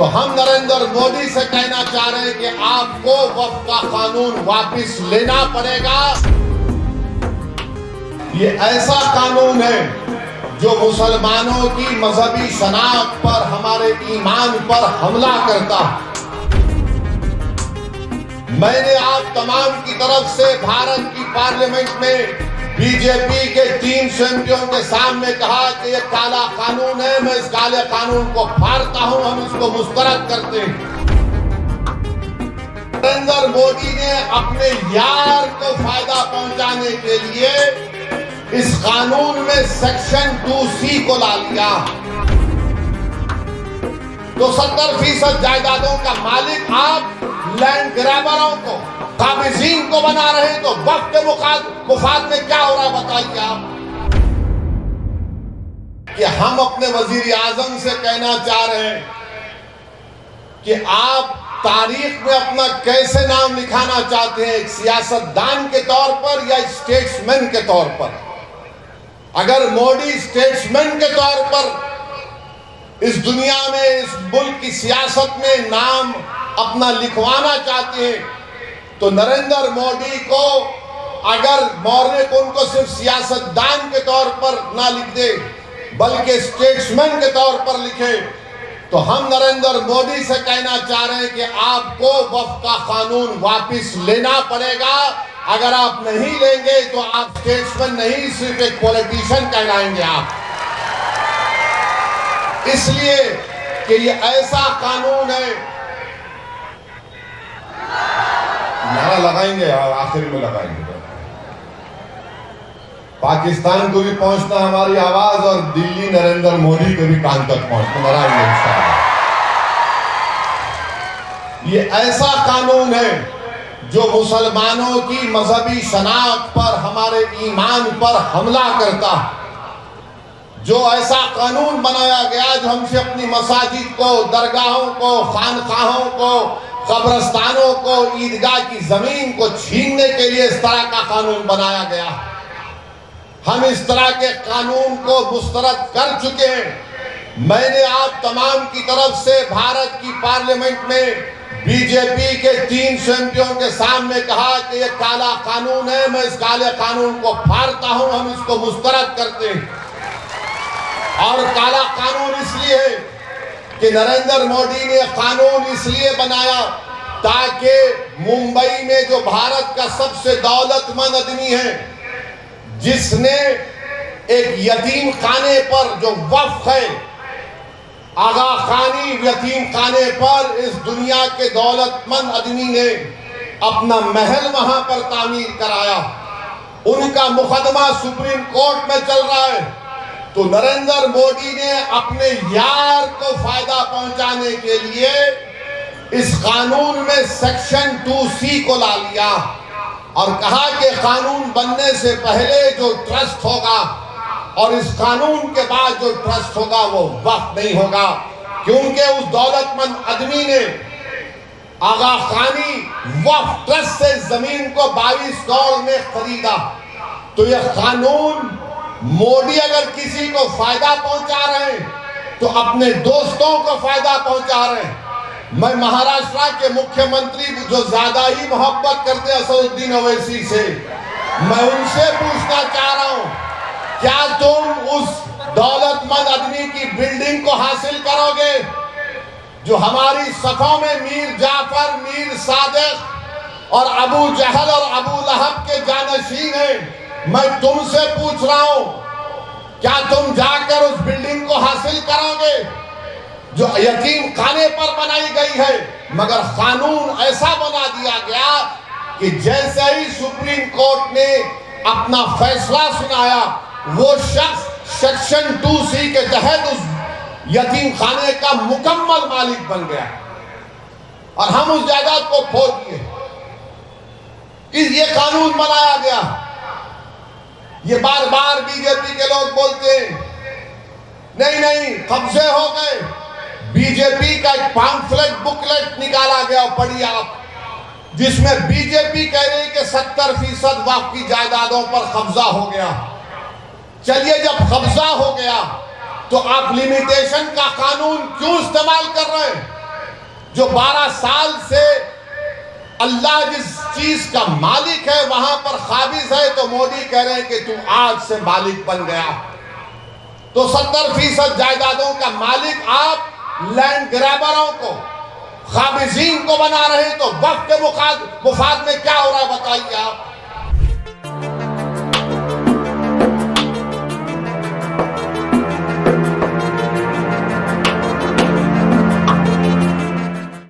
तो हम नरेंद्र मोदी से कहना चाह रहे हैं कि आपको वक्फ का कानून वापस लेना पड़ेगा। ये ऐसा कानून है जो मुसलमानों की मजहबी शनाख्त पर, हमारे ईमान पर हमला करता है। मैंने आप तमाम की तरफ से भारत की पार्लियामेंट में बीजेपी के 3 एमपियों के सामने कहा कि ये काला कानून है, मैं इस काले कानून को फाड़ता हूं, हम इसको मुस्तरद करते हैं। नरेंद्र मोदी ने अपने यार को फायदा पहुंचाने के लिए इस कानून में सेक्शन 2C को ला लिया। तो 70% जायदादों का मालिक आप लैंड ग्रैबरों को, काबिजीन को बना रहे हैं। तो वक्त के मुफाद में क्या हो रहा है बताइए आप। कि हम अपने वजीर आजम से कहना चाह रहे हैं कि आप तारीख में अपना कैसे नाम लिखाना चाहते हैं, एक सियासतदान के तौर पर या स्टेट्समैन के तौर पर। अगर मोदी स्टेट्समैन के तौर पर इस दुनिया में, इस मुल्क की सियासत में नाम अपना लिखवाना चाहते हैं, तो नरेंद्र मोदी को अगर मौर्य को उनको सिर्फ सियासतदान के तौर पर ना लिख दे बल्कि स्टेट्समैन के तौर पर लिखे, तो हम नरेंद्र मोदी से कहना चाह रहे हैं कि आपको वक्फ का कानून वापस लेना पड़ेगा। अगर आप नहीं लेंगे तो आप स्टेट्समैन नहीं, सिर्फ एक पॉलिटिशियन कहलाएंगे आप। इसलिए कि ये ऐसा कानून है, नारा लगाएंगे और आखिर में लगाएंगे। पाकिस्तान को भी पहुंचना हमारी आवाज, और दिल्ली नरेंद्र मोदी को भी कान तक पहुंचना लगाएंगे इंशाअल्लाह। ये ऐसा कानून है जो मुसलमानों की मजहबी शनाख्त पर, हमारे ईमान पर हमला करता है। जो ऐसा कानून बनाया गया जो हमसे अपनी मसाजिद को, दरगाहों को, खानकाहों को, कब्रस्तानों को, ईदगाह की जमीन को छीनने के लिए इस तरह का कानून बनाया गया। हम इस तरह के कानून को मुस्तरद कर चुके हैं। मैंने आप तमाम की तरफ से भारत की पार्लियामेंट में बीजेपी के 3 एमपियों के सामने कहा कि ये काला कानून है, मैं इस काले कानून को फाड़ता हूं, हम इसको मुस्तरद करते हैं। और काला कानून इसलिए है कि नरेंद्र मोदी ने कानून इसलिए बनाया ताकि मुंबई में जो भारत का सबसे दौलतमंद आदमी है, जिसने एक यतीम खाने पर, जो वक्फ है आगा खानी यतीम खाने पर, इस दुनिया के दौलतमंद आदमी ने अपना महल वहां पर तामीर कराया। उनका मुकदमा सुप्रीम कोर्ट में चल रहा है। तो नरेंद्र मोदी ने अपने यार को फायदा पहुंचाने के लिए इस कानून में सेक्शन 2C को ला लिया और कहा कि कानून बनने से पहले जो ट्रस्ट होगा और इस कानून के बाद जो ट्रस्ट होगा वो वक्फ नहीं होगा, क्योंकि उस दौलतमंद आदमी ने आगा खानी वक्फ ट्रस्ट से जमीन को 22 करोड़ में खरीदा। तो यह कानून मोदी अगर किसी को फायदा पहुंचा रहे हैं तो अपने दोस्तों को फायदा पहुंचा रहे हैं। मैं महाराष्ट्र के मुख्यमंत्री जो ज्यादा ही मोहब्बत करते हैं असदुद्दीन ओवैसी से, मैं उनसे पूछना चाह रहा हूं, क्या तुम उस दौलतमंद आदमी की बिल्डिंग को हासिल करोगे जो हमारी सफों में मीर जाफर, मीर सादिक और अबू जहल और अबू लहब के जानशीन हैं? मैं तुमसे पूछ रहा हूं, क्या तुम जाकर उस बिल्डिंग को हासिल करोगे जो यतीम खाने पर बनाई गई है? मगर कानून ऐसा बना दिया गया कि जैसे ही सुप्रीम कोर्ट ने अपना फैसला सुनाया, वो शख्स सेक्शन 2C के तहत उस यतीम खाने का मुकम्मल मालिक बन गया और हम उस जायदाद को खो दिए। ये कानून बनाया गया। ये बार बार बीजेपी के लोग बोलते हैं नहीं नहीं कब्जे हो गए। बीजेपी का एक पैम्फलेट बुकलेट निकाला गया, पढ़िए आप, जिसमें बीजेपी कह रही है कि 70% वक्फ की जायदादों पर कब्जा हो गया। चलिए, जब कब्जा हो गया तो आप लिमिटेशन का कानून क्यों इस्तेमाल कर रहे हैं? जो 12 साल से अल्लाह जिस चीज का मालिक है वहां पर काबिज है, तो मोदी कह रहे हैं कि तू आज से मालिक बन गया। तो 70% जायदादों का मालिक आप लैंड ग्रैबरों को, काबिजीन को बना रहे हैं। तो वक्त के मुफाद में क्या हो रहा है बताइए आप।